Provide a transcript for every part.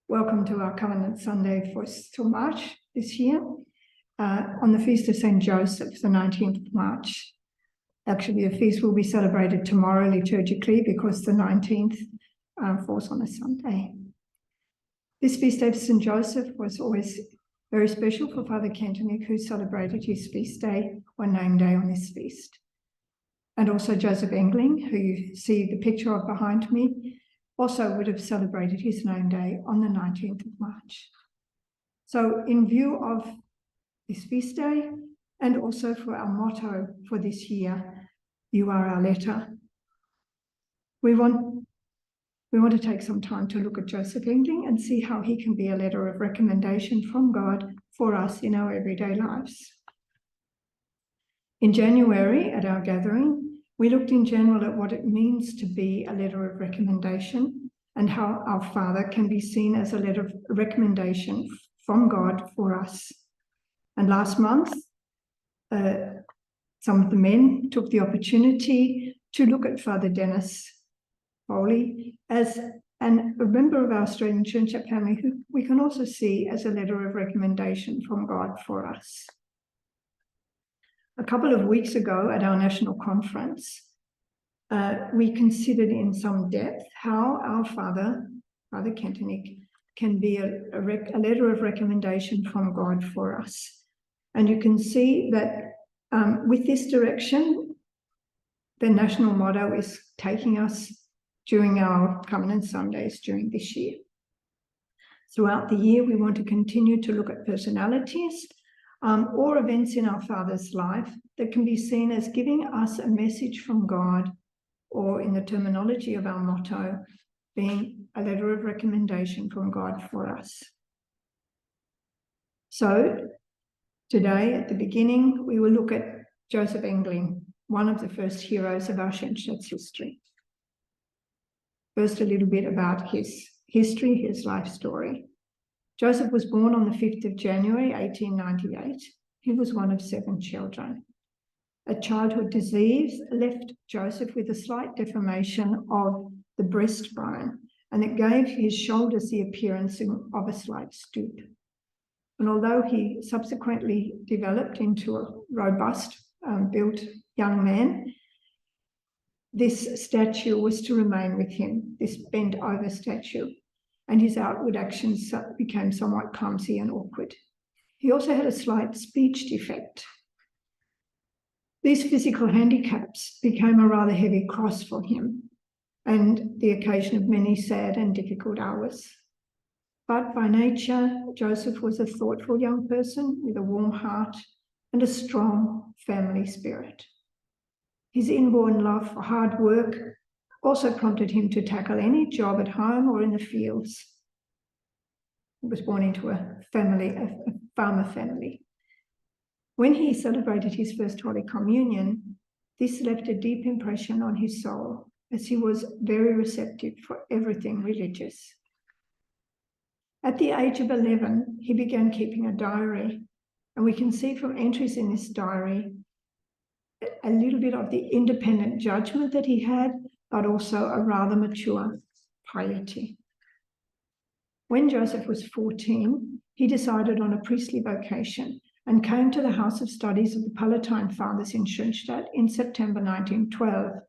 Welcome to our Covenant Sunday for till March this year, on the Feast of St. Joseph, the 19th of March. Actually, the feast will be celebrated tomorrow liturgically because the 19th falls on a Sunday. This feast day of St. Joseph was always very special for Father Kentonick, who celebrated his feast day or name day on this feast. And also Joseph Engling, who you see the picture of behind me, also would have celebrated his name day on the 19th of March. So in view of this feast day, and also for our motto for this year, "You are our letter," we want to take some time to look at Joseph Engling and see how he can be a letter of recommendation from God for us in our everyday lives. In January, at our gathering, we looked in general at what it means to be a letter of recommendation and how our Father can be seen as a letter of recommendation from God for us. And last month, some of the men took the opportunity to look at Father Dennis Foley as a member of our Australian Church family, who we can also see as a letter of recommendation from God for us. A couple of weeks ago at our national conference, we considered in some depth how our Father Kentonick, can be a letter of recommendation from God for us. And you can see that with this direction, the national motto is taking us during our Covenant Sundays during this year. Throughout the year, we want to continue to look at personalities or events in our Father's life that can be seen as giving us a message from God, or in the terminology of our motto, being a letter of recommendation from God for us. So today, at the beginning, we will look at Joseph Engling, one of the first heroes of our Schoenstadt's history. First, a little bit about his history, his life story. Joseph was born on the 5th of January, 1898. He was one of 7 children. A childhood disease left Joseph with a slight deformation of the breastbone, and it gave his shoulders the appearance of a slight stoop. And although he subsequently developed into a robust, built young man, this stature was to remain with him, this bent-over stature, and his outward actions became somewhat clumsy and awkward. He also had a slight speech defect. These physical handicaps became a rather heavy cross for him and the occasion of many sad and difficult hours. But by nature, Joseph was a thoughtful young person with a warm heart and a strong family spirit. His inborn love for hard work also prompted him to tackle any job at home or in the fields. He was born into a farmer family. When he celebrated his first Holy Communion, this left a deep impression on his soul, as he was very receptive for everything religious. At the age of 11, he began keeping a diary, and we can see from entries in this diary a little bit of the independent judgment that he had, but also a rather mature piety. When Joseph was 14, he decided on a priestly vocation and came to the House of Studies of the Palatine Fathers in Schoenstatt in September 1912.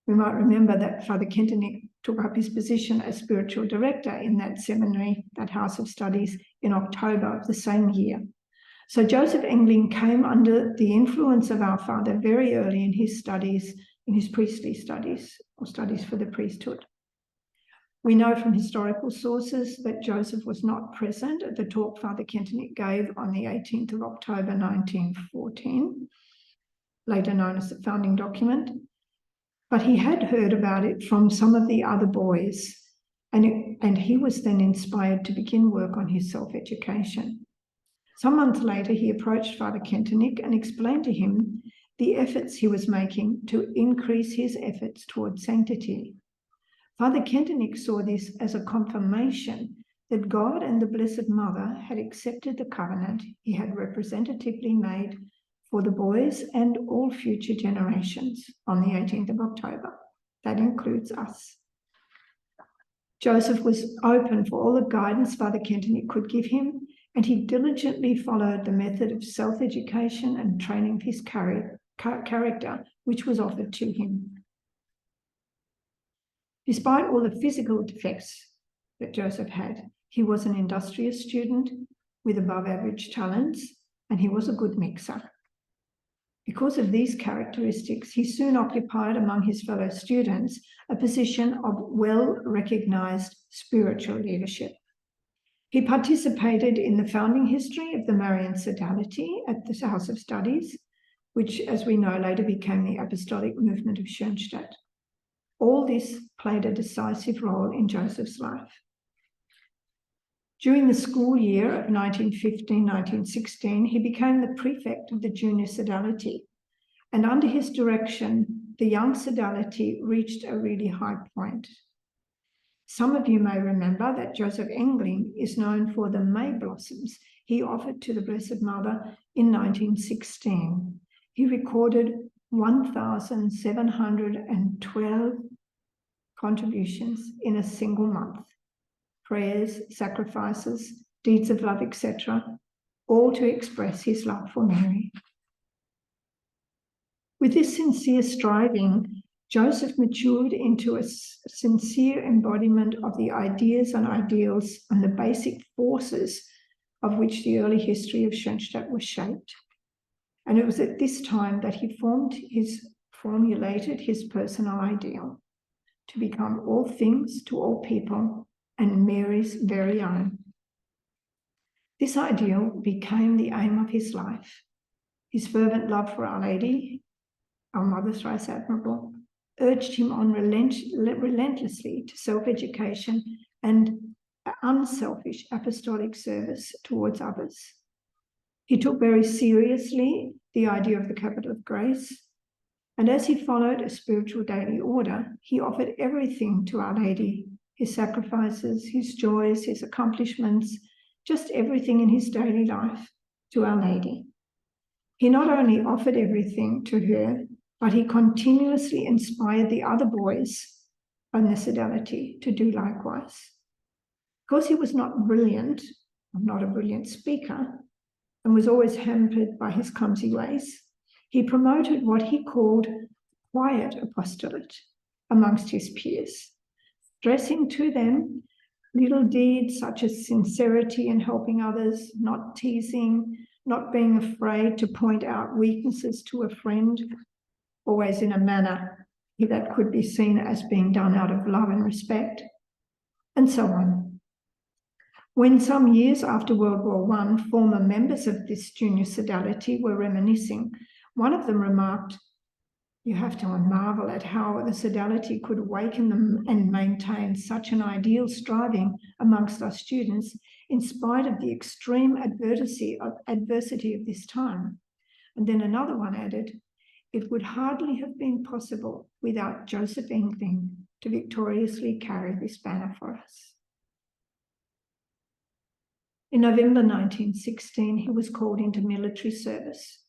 We might remember that Father Kentonick took up his position as spiritual director in that seminary, that House of Studies, in October of the same year. So Joseph Engling came under the influence of our Father very early in his studies, in his priestly studies, or studies for the priesthood. We know from historical sources that Joseph was not present at the talk Father Kentonick gave on the 18th of October 1914, later known as the founding document, but he had heard about it from some of the other boys, and he was then inspired to begin work on his self-education. Some months later, he approached Father Kentonick and explained to him the efforts he was making to increase his efforts towards sanctity. Father Kentonick saw this as a confirmation that God and the Blessed Mother had accepted the covenant he had representatively made for the boys and all future generations on the 18th of October. That includes us. Joseph was open for all the guidance Father Kentenich could give him, and he diligently followed the method of self-education and training of his character, which was offered to him. Despite all the physical defects that Joseph had, he was an industrious student with above-average talents, and he was a good mixer. Because of these characteristics, he soon occupied among his fellow students a position of well-recognized spiritual leadership. He participated in the founding history of the Marian Sodality at the House of Studies, which, as we know, later became the Apostolic Movement of Schoenstatt. All this played a decisive role in Joseph's life. During the school year of 1915-1916, he became the prefect of the Junior Sodality, and under his direction, the young Sodality reached a really high point. Some of you may remember that Joseph Engling is known for the May blossoms he offered to the Blessed Mother in 1916. He recorded 1,712 contributions in a single month. Prayers, sacrifices, deeds of love, etc., all to express his love for Mary. With this sincere striving, Joseph matured into a sincere embodiment of the ideas and ideals and the basic forces of which the early history of Schoenstatt was shaped. And it was at this time that he formulated his personal ideal, to become all things to all people and Mary's very own. This ideal became the aim of his life. His fervent love for Our Lady, our Mother thrice admirable, urged him on relentlessly to self-education and unselfish apostolic service towards others. He took very seriously the idea of the capital of grace, and as he followed a spiritual daily order, he offered everything to Our Lady, his sacrifices, his joys, his accomplishments, just everything in his daily life to Our Lady. He not only offered everything to her, but he continuously inspired the other boys on the Sodality to do likewise. Because he was not brilliant, not a brilliant speaker, and was always hampered by his clumsy ways, he promoted what he called quiet apostolate amongst his peers, stressing to them little deeds such as sincerity in helping others, not teasing, not being afraid to point out weaknesses to a friend, always in a manner that could be seen as being done out of love and respect, and so on. When some years after World War I, former members of this junior sodality were reminiscing, one of them remarked, "You have to marvel at how the sodality could awaken them and maintain such an ideal striving amongst our students in spite of the extreme adversity of this time." And then another one added, "It would hardly have been possible without Joseph Engling to victoriously carry this banner for us." In November 1916, he was called into military service.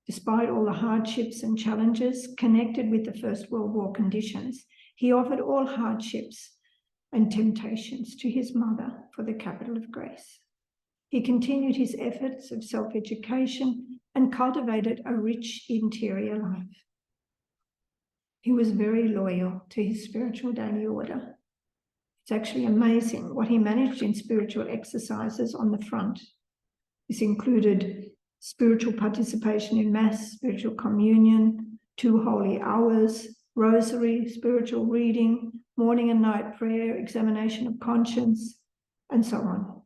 Despite all the hardships and challenges connected with the First World War conditions, he offered all hardships and temptations to his mother for the capital of grace. He continued his efforts of self-education and cultivated a rich interior life. He was very loyal to his spiritual daily order. It's actually amazing what he managed in spiritual exercises on the front. This included spiritual participation in Mass, spiritual communion, 2 holy hours, rosary, spiritual reading, morning and night prayer, examination of conscience, and so on.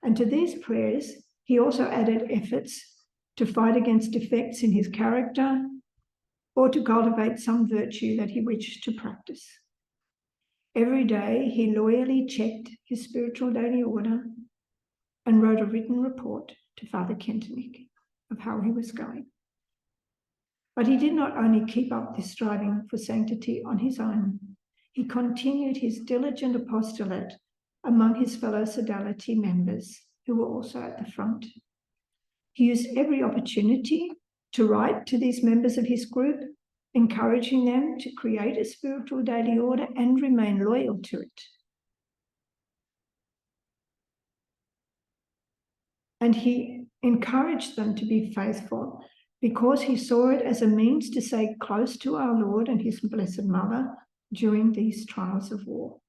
And to these prayers, he also added efforts to fight against defects in his character or to cultivate some virtue that he wished to practice. Every day, he loyally checked his spiritual daily order and wrote a written report to Father Kentenich of how he was going. But he did not only keep up this striving for sanctity on his own, he continued his diligent apostolate among his fellow sodality members who were also at the front. He used every opportunity to write to these members of his group, encouraging them to create a spiritual daily order and remain loyal to it. And he encouraged them to be faithful because he saw it as a means to stay close to our Lord and his Blessed Mother during these trials of war.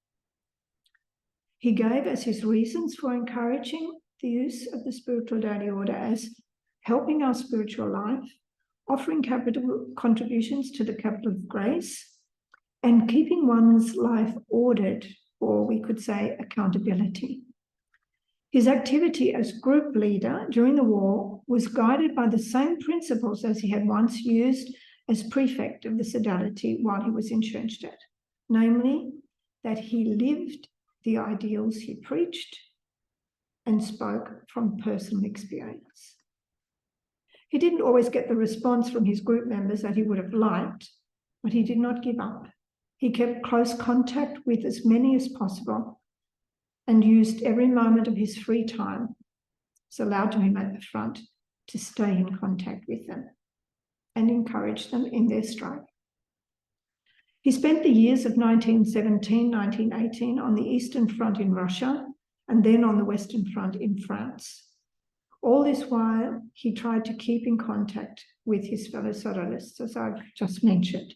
He gave as his reasons for encouraging the use of the spiritual daily order as helping our spiritual life, offering capital contributions to the capital of grace, and keeping one's life ordered, or we could say accountability. His activity as group leader during the war was guided by the same principles as he had once used as prefect of the sodality while he was in Schoenstatt, namely that he lived the ideals he preached and spoke from personal experience. He didn't always get the response from his group members that he would have liked, but he did not give up. He kept close contact with as many as possible and used every moment of his free time, was allowed to him at the front, to stay in contact with them and encourage them in their strife. He spent the years of 1917, 1918 on the Eastern Front in Russia and then on the Western Front in France. All this while, he tried to keep in contact with his fellow sodalists, as I've just mentioned.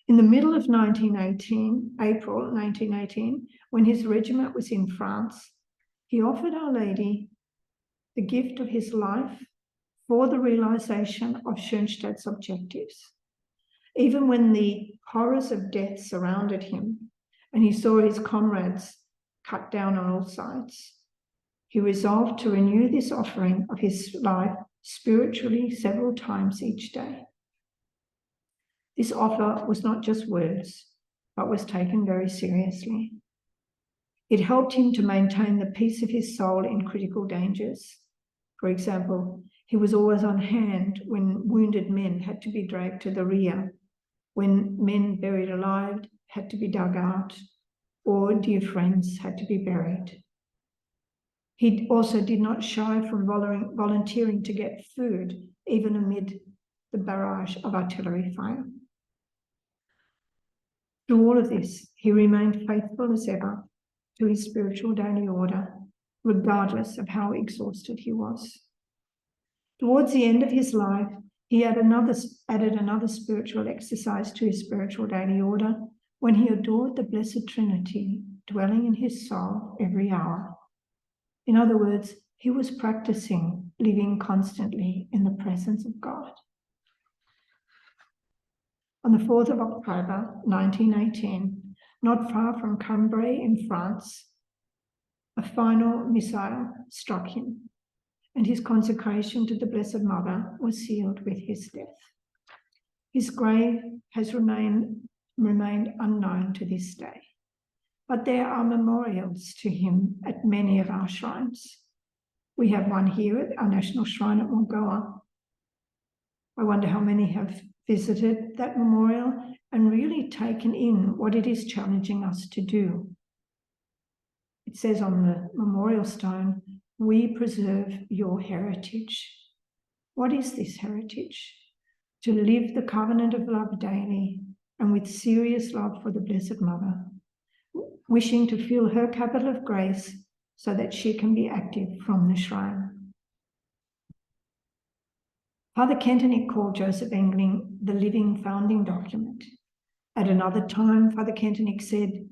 In the middle of 1918, April 1918, when his regiment was in France, he offered Our Lady the gift of his life for the realization of Schoenstadt's objectives. Even when the horrors of death surrounded him and he saw his comrades cut down on all sides, he resolved to renew this offering of his life spiritually several times each day. This offer was not just words, but was taken very seriously. It helped him to maintain the peace of his soul in critical dangers. For example, he was always on hand when wounded men had to be dragged to the rear, when men buried alive had to be dug out, or dear friends had to be buried. He also did not shy from volunteering to get food, even amid the barrage of artillery fire. Through all of this, he remained faithful as ever to his spiritual daily order, regardless of how exhausted he was. Towards the end of his life, he added another spiritual exercise to his spiritual daily order when he adored the Blessed Trinity dwelling in his soul every hour. In other words, he was practicing living constantly in the presence of God. On the 4th of October, 1918, not far from Cambrai in France, a final missile struck him, and his consecration to the Blessed Mother was sealed with his death. His grave has remained unknown to this day, but there are memorials to him at many of our shrines. We have one here at our National Shrine at Mulgoa. I wonder how many have visited that memorial and really taken in what it is challenging us to do. It says on the memorial stone, "We preserve your heritage." What is this heritage? To live the covenant of love daily and with serious love for the Blessed Mother, wishing to feel her capital of grace so that she can be active from the shrine. Father Kentenich called Joseph Engling the living founding document. At another time, Father Kentenich said,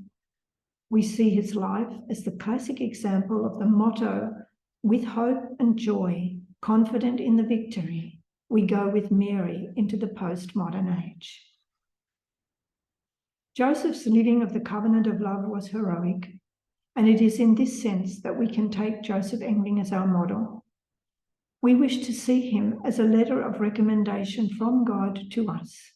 "We see his life as the classic example of the motto, 'With hope and joy, confident in the victory, we go with Mary into the postmodern age.'" Joseph's living of the covenant of love was heroic, and it is in this sense that we can take Joseph Engling as our model. We wish to see him as a letter of recommendation from God to us.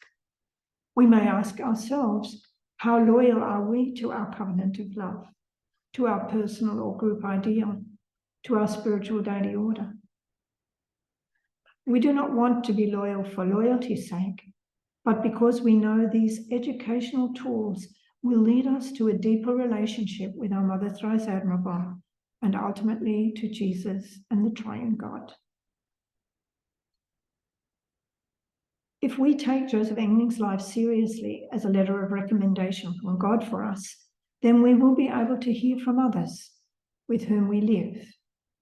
We may ask ourselves, how loyal are we to our covenant of love, to our personal or group ideal, to our spiritual daily order? We do not want to be loyal for loyalty's sake, but because we know these educational tools will lead us to a deeper relationship with our Mother Thrice Admirable and ultimately to Jesus and the Triune God. If we take Joseph Engling's life seriously as a letter of recommendation from God for us, then we will be able to hear from others with whom we live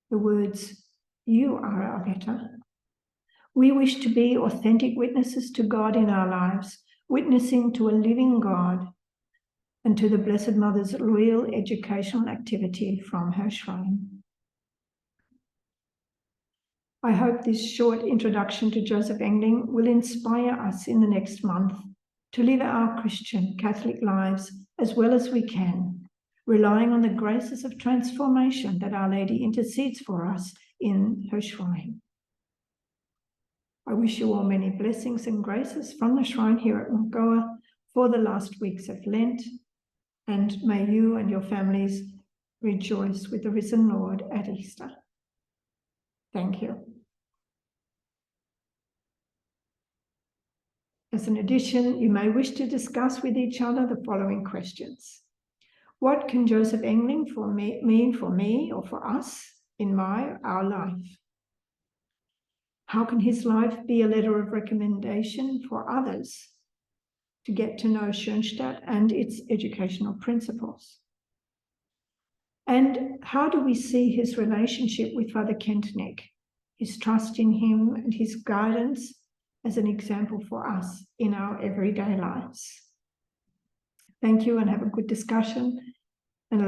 the words, You are our better. We wish to be authentic witnesses to God in our lives, witnessing to a living God and to the Blessed Mother's loyal educational activity from her shrine. I hope this short introduction to Joseph Engling will inspire us in the next month to live our Christian Catholic lives as well as we can, relying on the graces of transformation that Our Lady intercedes for us in her shrine. I wish you all many blessings and graces from the shrine here at Mogoa for the last weeks of Lent, and may you and your families rejoice with the risen Lord at Easter. Thank you. As an addition, you may wish to discuss with each other the following questions. What can Joseph Engling mean for me or for us in our life? How can his life be a letter of recommendation for others to get to know Schoenstatt and its educational principles? And how do we see his relationship with Father Kentenich, his trust in him and his guidance as an example for us in our everyday lives? Thank you, and have a good discussion and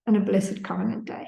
a blessed Covenant Day.